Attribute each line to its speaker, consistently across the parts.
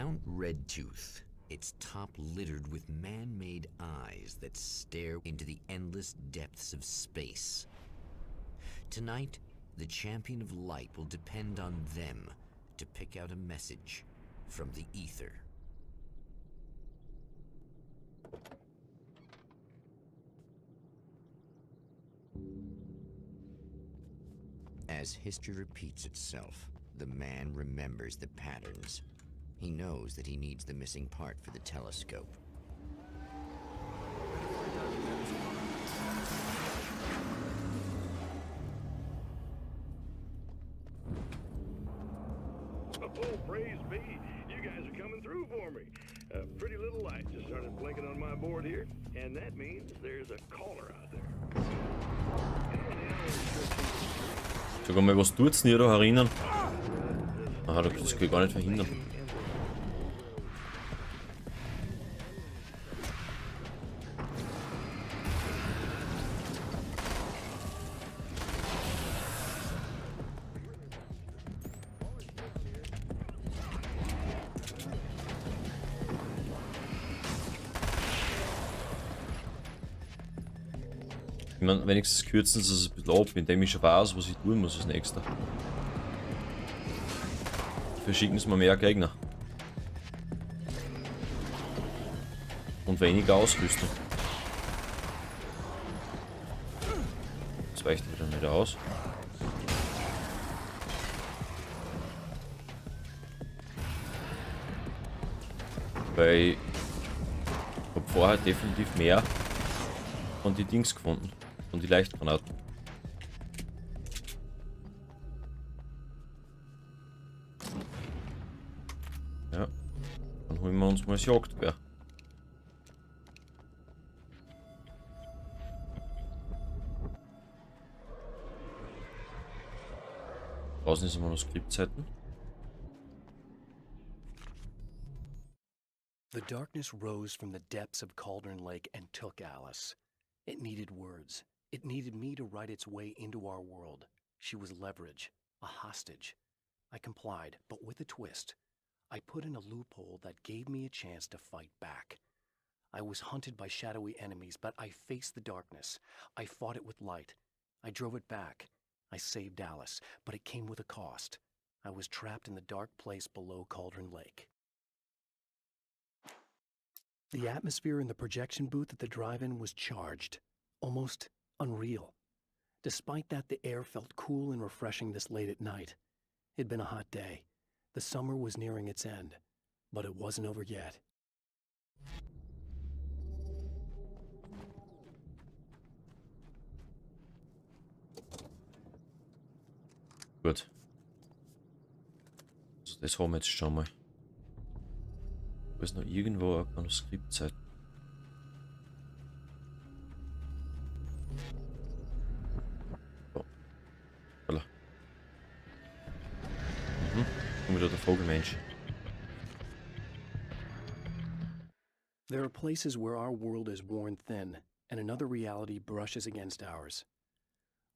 Speaker 1: Mount Redtooth, its top littered with man-made eyes that stare into the endless depths of space. Tonight, the champion of light will depend on them to pick out a message from the ether. As history repeats itself, the man remembers the patterns. He knows that he needs the missing part for the telescope.
Speaker 2: Oh, praise be. You guys are coming through for me. A pretty little light just started blinking on my board here, and that means there's a caller out there.
Speaker 3: Sogar mal was tut's nicht, da erinnern. Aha, das kann ich gar nicht verhindern. Ich meine, wenigstens kürzen sie es ein bisschen ab, indem ich schon weiß, was ich tun muss als nächster. Verschicken sie mir mehr Gegner. Und weniger Ausrüstung. Das weicht wieder nicht aus. Weil ich habe vorher definitiv mehr von die Dings gefunden. Von die Leichtgranaten. Ja. Dann holen wir uns mal das Jagdgewehr. Draußen ist Manuskriptseiten.
Speaker 4: The darkness rose from the depths of Cauldron Lake and took Alice. It needed words. It needed me to write its way into our world. She was leverage, a hostage. I complied, but with a twist. I put in a loophole that gave me a chance to fight back. I was hunted by shadowy enemies, but I faced the darkness. I fought it with light. I drove it back. I saved Alice, but it came with a cost. I was trapped in the dark place below Cauldron Lake. The atmosphere in the projection booth at the drive-in was charged, almost unreal. Despite that, the air felt cool and refreshing this late at night. It'd been a hot day. The summer was nearing its end, but it wasn't over yet.
Speaker 3: Gut. Also das haben wir jetzt schon mal. Da ist noch irgendwo eine Manuskriptseite. So. Voilà. Und wieder der Vogelmensch.
Speaker 4: There are places where our world is worn thin, and another reality brushes against ours.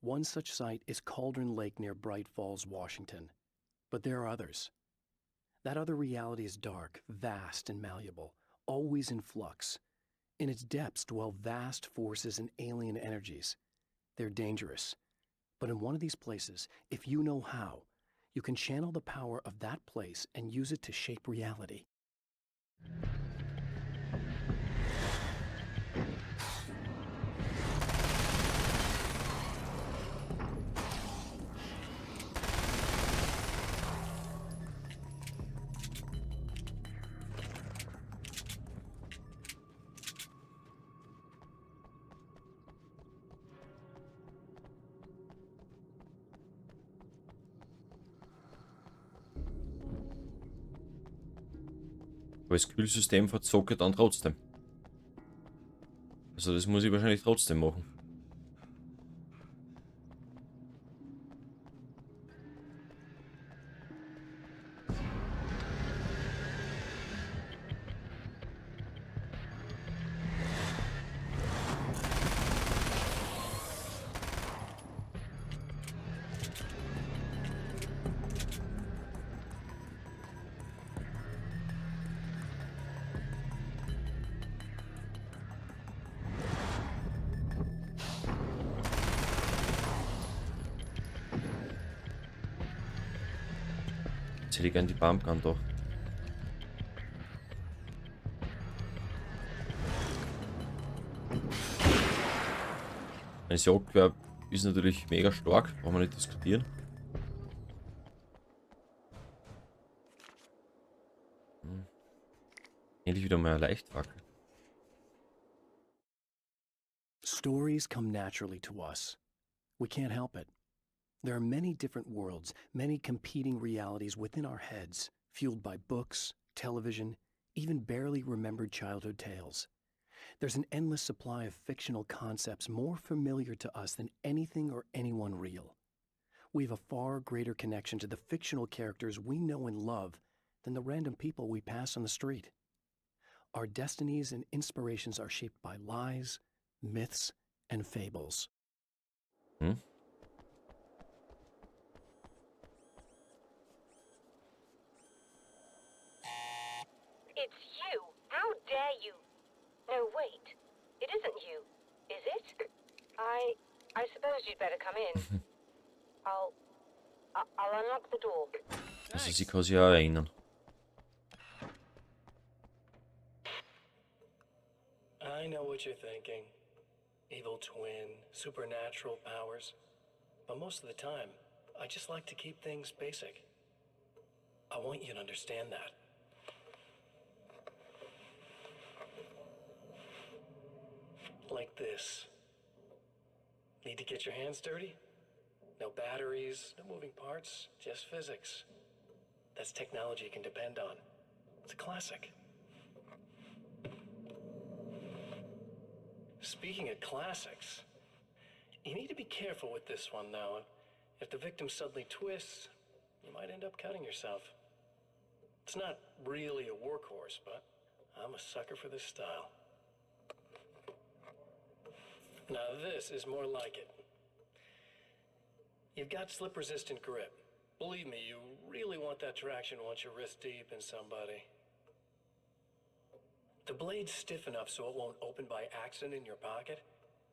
Speaker 4: One such site is Cauldron Lake near Bright Falls, Washington. But there are others. That other reality is dark, vast, and malleable, always in flux. In its depths dwell vast forces and alien energies. They're dangerous. But in one of these places, if you know how, you can channel the power of that place and use it to shape reality.
Speaker 3: Aber das Kühlsystem verzockt dann trotzdem. Also das muss ich wahrscheinlich trotzdem machen. Jetzt hätte ich gerne die Pumpgun da. Ein Jagdgewehr ist natürlich mega stark, brauchen wir nicht diskutieren. Endlich wieder mal eine Leichtwaffe.
Speaker 4: Stories come naturally to us. We can't help it. There are many different worlds, many competing realities within our heads, fueled by books, television, even barely remembered childhood tales. There's an endless supply of fictional concepts more familiar to us than anything or anyone real. We have a far greater connection to the fictional characters we know and love than the random people we pass on the street. Our destinies and inspirations are shaped by lies, myths, and fables.
Speaker 3: Hm?
Speaker 5: It's you! How dare you! No, wait. It isn't you, is it? I suppose you'd better come in. I'll unlock the door.
Speaker 3: Also sie kann sich auch erinnern.
Speaker 4: I know what you're thinking. Evil twin, supernatural powers. But most of the time, I just like to keep things basic. I want you to understand that. Like this. Need to get your hands dirty? No batteries, no moving parts, just physics. That's technology you can depend on. It's a classic. Speaking of classics, you need to be careful with this one, though. If the victim suddenly twists, you might end up cutting yourself. It's not really a workhorse, but I'm a sucker for this style. Now this is more like it. You've got slip-resistant grip. Believe me, you really want that traction once you're wrist deep in somebody. The blade's stiff enough so it won't open by accident in your pocket,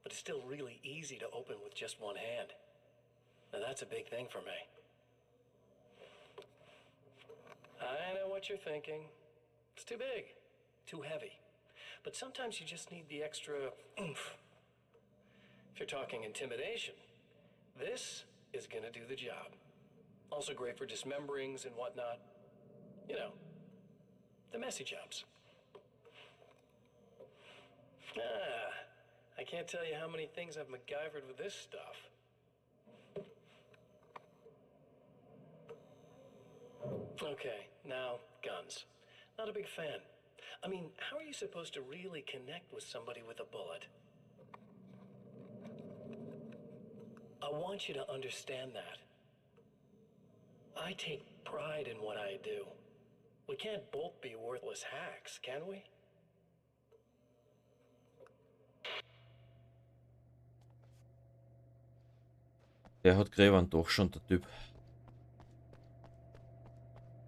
Speaker 4: but it's still really easy to open with just one hand. Now that's a big thing for me. I know what you're thinking. It's too big, too heavy. But sometimes you just need the extra oomph. If you're talking intimidation, this is gonna do the job. Also great for dismemberings and whatnot. You know, the messy jobs. I can't tell you how many things I've MacGyvered with this stuff. Okay, now guns. Not a big fan. I mean, how are you supposed to really connect with somebody with a bullet? I want you to understand that. I take pride in what I do. We can't both be worthless hacks, can we?
Speaker 3: Der hat Gräbern doch schon, der Typ.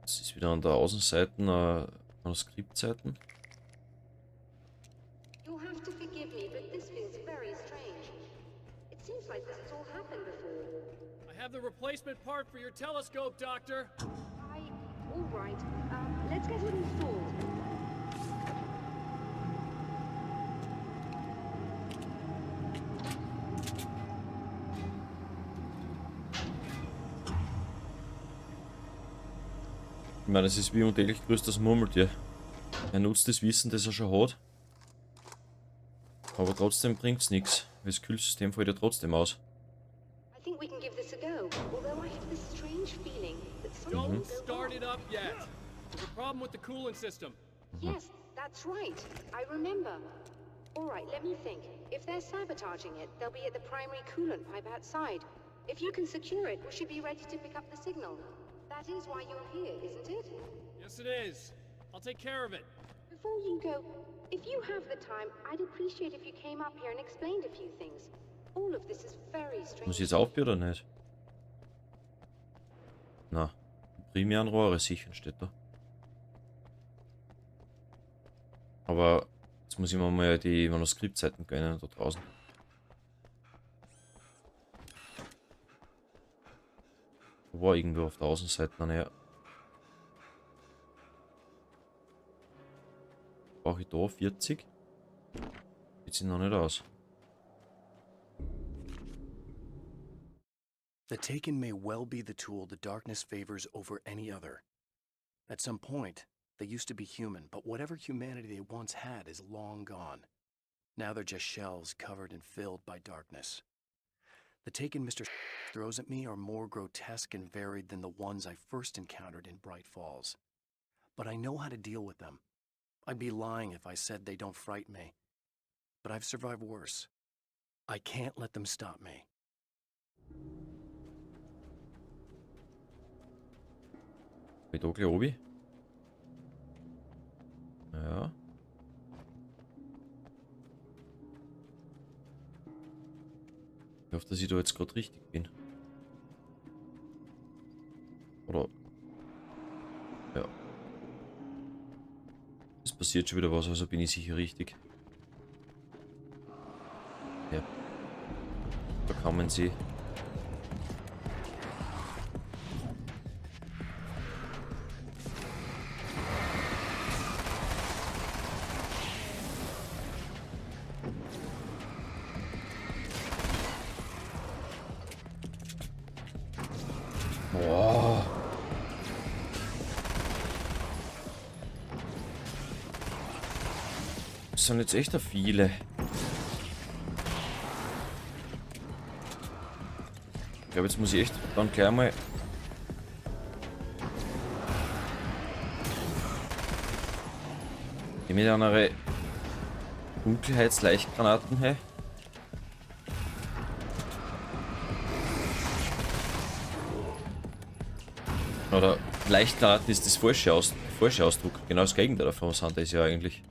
Speaker 3: Das ist wieder an der Außenseite, Manuskriptseiten.
Speaker 5: You'll have to forgive me, but this feels very strange. It seems like this has all happened before.
Speaker 6: I have the replacement part for your telescope, Doctor.
Speaker 5: All right. Let's get it installed.
Speaker 3: Ich meine, es ist wie untäglich grüßt das Murmeltier. Er nutzt das Wissen, das er schon hat. Aber trotzdem bringt es nichts. Das Kühlsystem fällt ja trotzdem aus.
Speaker 5: I think we can give this a go. Although I have this strange feeling that
Speaker 6: Don't start it up yet. There's a problem with the coolant system.
Speaker 5: Yes, that's right. I remember. All right, let me think. If they're sabotaging it, they'll be at the primary coolant pipe outside. If you can secure it, we should be ready to pick up the signal. That is why you're here, isn't it?
Speaker 6: Yes, it is. I'll take care of it.
Speaker 5: Before you go, if you have the time, I'd appreciate if you came up here and explained a few things. All of this is very strange.
Speaker 3: Muss ich jetzt aufhören oder nicht? Na, primären Rohre sichern steht da. Aber jetzt muss ich mir mal die Manuskriptseiten gönnen da draußen. Da war irgendwo auf der Außenseite, naja. Brauche ich da 40? Geht sich noch nicht aus.
Speaker 4: The Taken may well be the tool the darkness favors over any other. At some point, they used to be human, but whatever humanity they once had is long gone. Now they're just shells covered and filled by darkness. The Taken Mr. throws at me are more grotesque and varied than the ones I first encountered in Bright Falls. But I know how to deal with them. I'd be lying if I said they don't frighten me. But I've survived worse. I can't let them stop me.
Speaker 3: Bin da gleich oben? Ja. Ich hoffe, dass ich da jetzt gerade richtig bin. Oder... Ja. Es passiert schon wieder was, also bin ich sicher richtig. Ja. Da kann man sie... Boah. Das sind jetzt echt da viele. Ich glaube, jetzt muss ich echt dann gleich mal... mit einer Dunkelheitsleichtgranaten her. Oder Leichtgranaten ist das falsche Ausdruck. Genau das Gegenteil davon sind das ja eigentlich.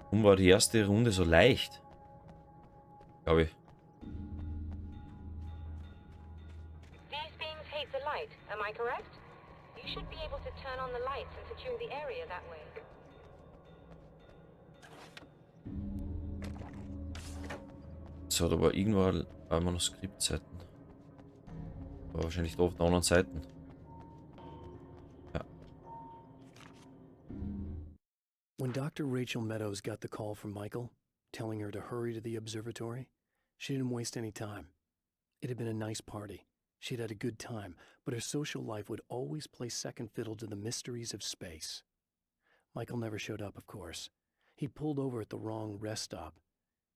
Speaker 3: Warum war die erste Runde so leicht? Glaube ich.
Speaker 5: These beings hate the light, am I correct? You should be able to turn on the lights and secure the area that way.
Speaker 3: So, da war irgendwo ein Manuskriptseiten. War wahrscheinlich da auf der anderen Seite. Ja.
Speaker 4: When Dr. Rachel Meadows got the call from Michael, telling her to hurry to the observatory, she didn't waste any time. It had been a nice party. She'd had a good time, but her social life would always play second fiddle to the mysteries of space. Michael never showed up, of course. He pulled over at the wrong rest stop.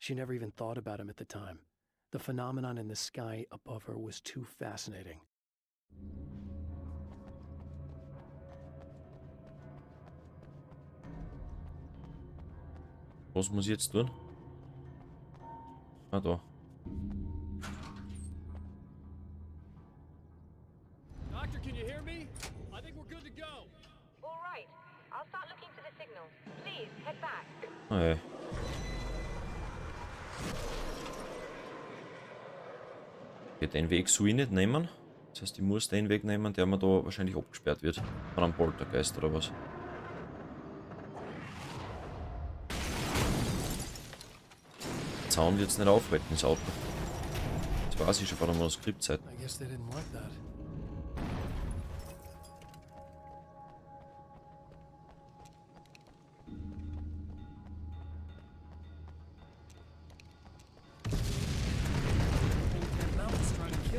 Speaker 4: She never even thought about him at the time. The phenomenon in the sky above her was too fascinating.
Speaker 3: Was muss ich jetzt tun? Ah, da.
Speaker 6: Doctor, can you hear me? I think we're good to go.
Speaker 5: All right. I'll start looking for the signal. Please, head back.
Speaker 3: Ah, ja. Okay, den Weg soll ich nicht nehmen. Das heißt, ich muss den Weg nehmen, der mir da wahrscheinlich abgesperrt wird. Von einem Poltergeist oder was. Der Zaun wird es nicht aufhalten, das Auto. Das weiß ich schon von der Manuskriptzeit.
Speaker 4: I guess they didn't like that.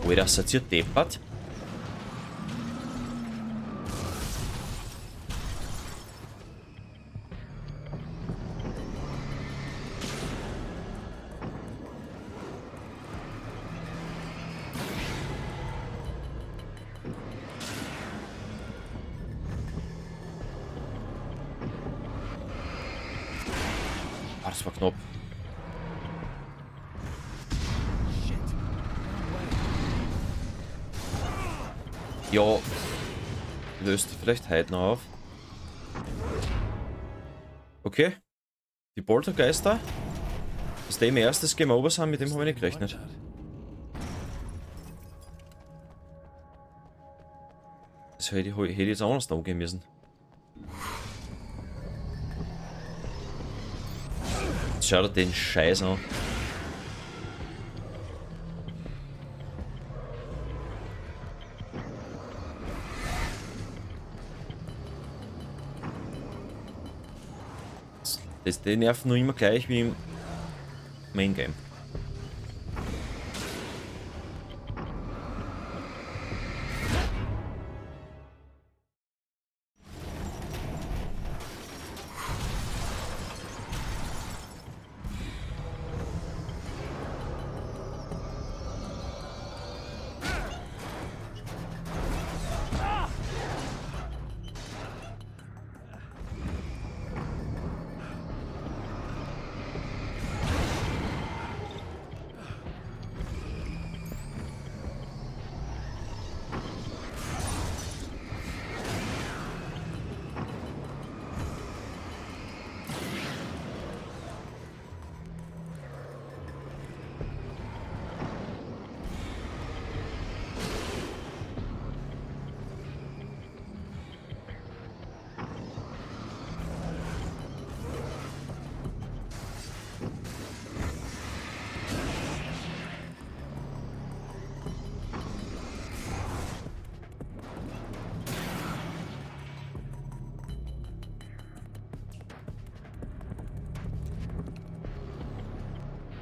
Speaker 3: Alter, seid ihr deppert? Ah, das war knapp. Ja, löst die vielleicht heute noch auf. Okay. Die Poltergeister. Dass die im erstes Game Over sind, mit dem habe ich nicht gerechnet. Das hätte ich jetzt anders da umgehen müssen. Jetzt schaut er den Scheiß an. Die nerven nur immer gleich wie im Main Game.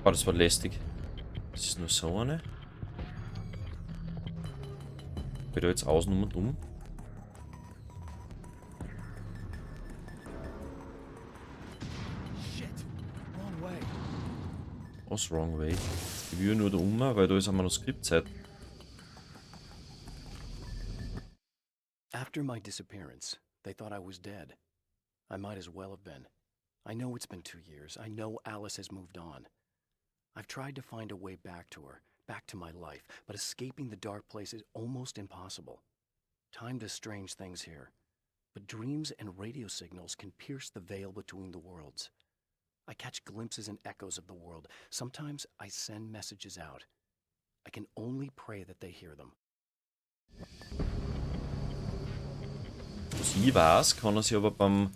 Speaker 3: Oh, das war lästig. Das ist nur so eine. Wird er jetzt außen und um?
Speaker 6: Shit. Wrong way.
Speaker 3: Was wrong way? Ich will nur da um, weil da ist ein Manuskriptzeit.
Speaker 4: After my disappearance, they thought I was dead. I might as well have been. I know it's been 2 years. I know Alice has moved on. I've tried to find a way back to her, back to my life, but escaping the dark place is almost impossible. Time does strange things here, but dreams and radio signals can pierce the veil between the worlds. I catch glimpses and echoes of the world. Sometimes I send messages out. I can only pray that they hear them.
Speaker 3: Was ich weiß, kann er sich aber beim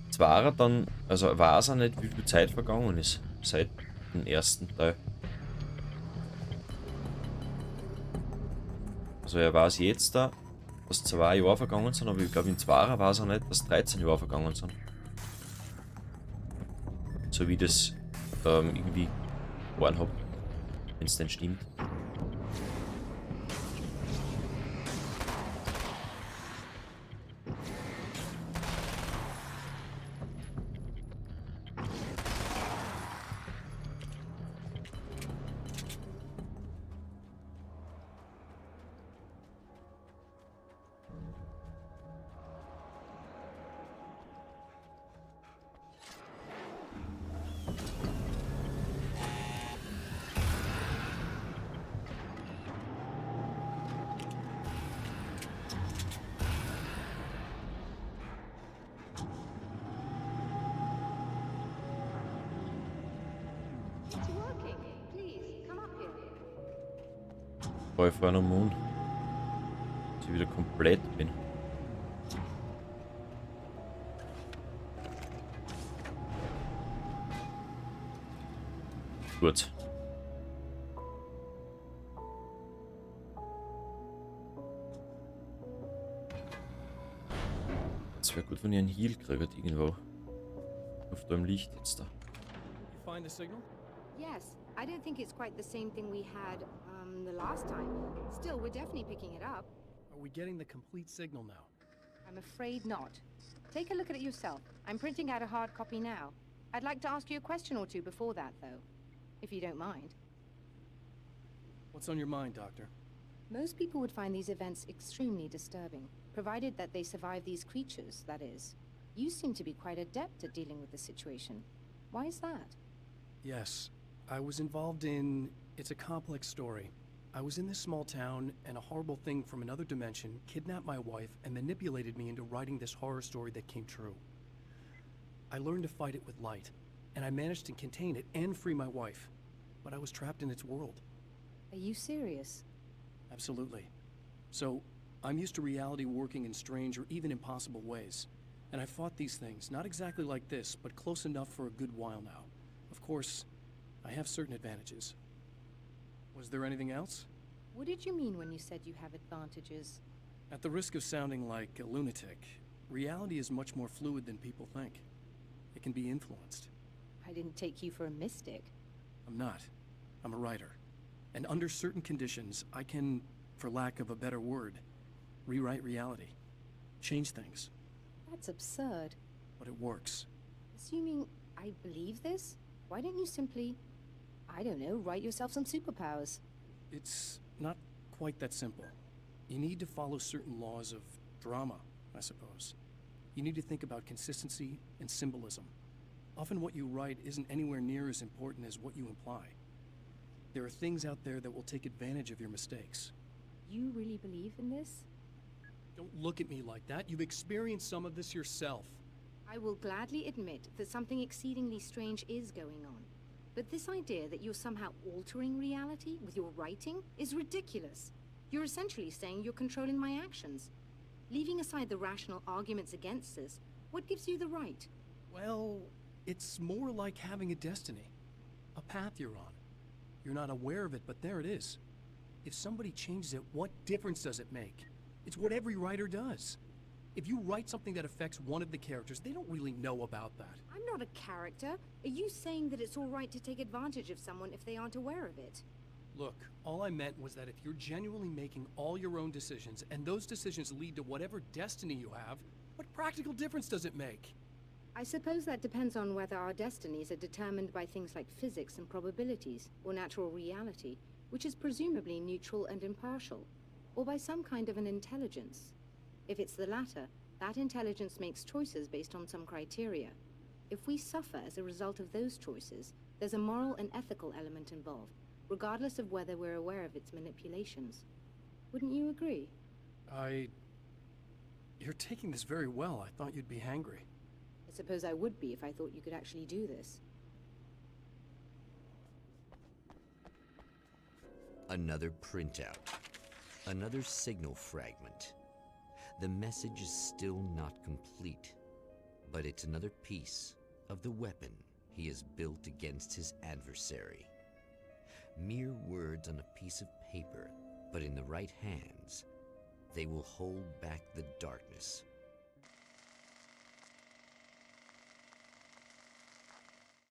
Speaker 3: Zweiter dann, also weiß er nicht, wie viel Zeit vergangen ist seit dem ersten Teil. Also er weiß jetzt da, dass 2 Jahre vergangen sind, aber ich glaube im Zweiter weiß er nicht, dass 13 Jahre vergangen sind. So wie das irgendwie gefahren habe, wenn es denn stimmt.
Speaker 5: It's working. Please, come up here.
Speaker 3: Bevor ich vorhin am Mond, dass ich wieder komplett bin. Gut. Es wäre gut, wenn ich einen Heal kriege irgendwo. Auf dem Licht jetzt da.
Speaker 6: You find the signal?
Speaker 5: Yes, I don't think it's quite the same thing we had, the last time. Still, we're definitely picking it up.
Speaker 4: Are we getting the complete signal now?
Speaker 5: I'm afraid not. Take a look at it yourself. I'm printing out a hard copy now. I'd like to ask you a question or two before that, though, if you don't mind.
Speaker 4: What's on your mind, Doctor?
Speaker 5: Most people would find these events extremely disturbing, provided that they survive these creatures, that is. You seem to be quite adept at dealing with the situation. Why is that?
Speaker 4: Yes, I was involved in... It's a complex story. I was in this small town, and a horrible thing from another dimension kidnapped my wife and manipulated me into writing this horror story that came true. I learned to fight it with light, and I managed to contain it and free my wife. But I was trapped in its world.
Speaker 5: Are you serious?
Speaker 4: Absolutely. So, I'm used to reality working in strange or even impossible ways. And I've fought these things, not exactly like this, but close enough for a good while now. Of course, I have certain advantages. Was there anything else?
Speaker 5: What did you mean when you said you have advantages?
Speaker 4: At the risk of sounding like a lunatic, reality is much more fluid than people think. It can be influenced.
Speaker 5: I didn't take you for a mystic.
Speaker 4: I'm not. I'm a writer. And under certain conditions, I can, for lack of a better word, rewrite reality. Change things.
Speaker 5: That's absurd.
Speaker 4: But it works.
Speaker 5: Assuming I believe this, why don't you simply, I don't know, write yourself some superpowers?
Speaker 4: It's not quite that simple. You need to follow certain laws of drama, I suppose. You need to think about consistency and symbolism. Often what you write isn't anywhere near as important as what you imply. There are things out there that will take advantage of your mistakes.
Speaker 5: You really believe in this?
Speaker 4: Don't look at me like that. You've experienced some of this yourself.
Speaker 5: I will gladly admit that something exceedingly strange is going on. But this idea that you're somehow altering reality with your writing is ridiculous. You're essentially saying you're controlling my actions. Leaving aside the rational arguments against this, what gives you the right?
Speaker 4: Well, it's more like having a destiny. A path you're on. You're not aware of it, but there it is. If somebody changes it, what difference does it make? It's what every writer does. If you write something that affects one of the characters, they don't really know about that.
Speaker 5: I'm not a character. Are you saying that it's all right to take advantage of someone if they aren't aware of it?
Speaker 4: Look, all I meant was that if you're genuinely making all your own decisions, and those decisions lead to whatever destiny you have, what practical difference does it make?
Speaker 5: I suppose that depends on whether our destinies are determined by things like physics and probabilities, or natural reality, which is presumably neutral and impartial, or by some kind of an intelligence. If it's the latter, that intelligence makes choices based on some criteria. If we suffer as a result of those choices, there's a moral and ethical element involved, regardless of whether we're aware of its manipulations. Wouldn't you agree?
Speaker 4: You're taking this very well. I thought you'd be hangry.
Speaker 5: I suppose I would be if I thought you could actually do this.
Speaker 1: Another printout. Another signal fragment. The message is still not complete, but it's another piece of the weapon he has built against his adversary. Mere words on a piece of paper, but in the right hands, they will hold back the darkness